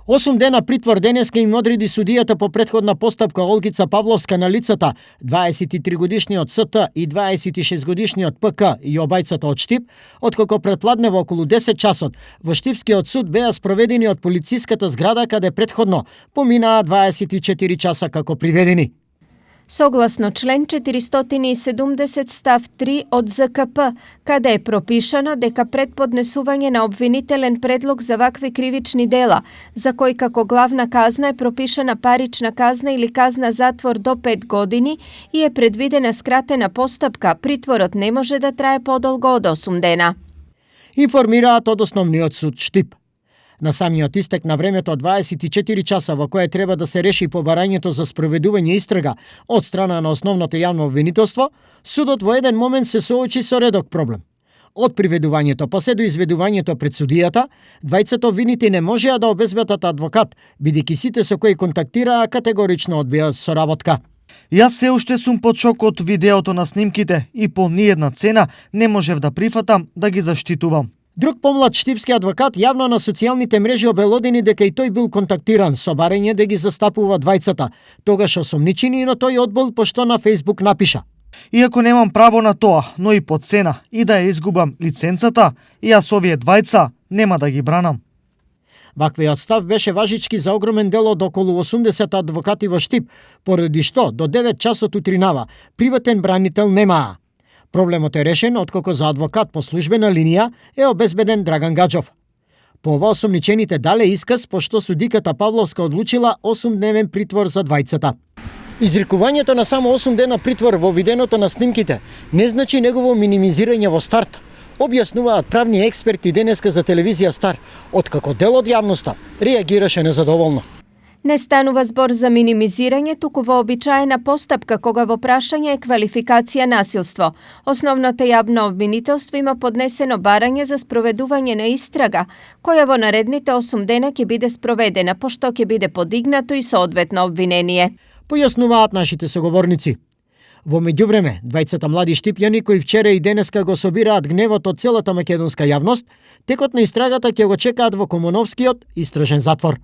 8 дена притвор денеска им одреди судијата по претходна постапка Олгица Павловска на лицата 23-годишниот СТ и 26-годишниот ПК и обајцата од Штип, откако претпладне во околу 10 часот во Штипскиот суд беа спроведени од полициската зграда каде претходно поминаа 24 часа како приведени. Согласно член 470 став 3 од ЗКП, каде е пропишано дека пред поднесување на обвинителен предлог за вакви кривични дела, за кои како главна казна е пропишана парична казна или казна затвор до 5 години и е предвидена скратена постапка, притворот не може да трае подолго од 8 дена. Информираат од Основниот суд Штип. На самиот истек на времето од 24 часа во кое треба да се реши побарањето за спроведување истрага од страна на основното јавно обвинителство, судот во еден момент се соочи со редок проблем. Од приведувањето па се до изведувањето пред судијата, двајцата обвинети не можеа да обезбедат адвокат, бидејќи сите со кои контактираа категорично одбија соработка. Јас се уште сум под шок од видеото на снимките и по ниедна цена не можев да прифатам да ги заштитувам. Друг помлад штипски адвокат јавно на социјалните мрежи обелодени дека и тој бил контактиран со барање да ги застапува двајцата, тогаш осомничени, но тој одбил пошто на Фејсбук напиша: Иако немам право на тоа, но и по цена и да ја изгубам лиценцата, јас овие двајца нема да ги бранам. Ваквиот став беше важички за огромен дел од околу 80 адвокати во Штип, поради што до 9 часот утринава приватен бранител немаа. Проблемот е решен откако за адвокат по службена линија е обезбеден Драган Гаджов. По ова осомничените дале исказ, пошто судиката Павловска одлучила 8-дневен притвор за двајцата. Изрекувањето на само 8 дена притвор во виденото на снимките не значи негово минимизирање во старт, објаснуваат правни експерти денеска за телевизија Стар, откако дел од јавноста реагираше незадоволно. Не станува збор за минимизирање, туку вообичаена постапка кога во прашање е квалификација насилство. Основното јавно обвинителство има поднесено барање за спроведување на истрага, која во наредните 8 дена ќе биде спроведена, пошто ќе биде подигнато и соодветно обвинение. Појаснуваат нашите соговорници. Во меѓувреме, двајцата млади штипјани кои вчера и денеска го собираат гневот од целата македонска јавност, текот на истрагата ќе го чекаат во Комоновскиот истражен затвор.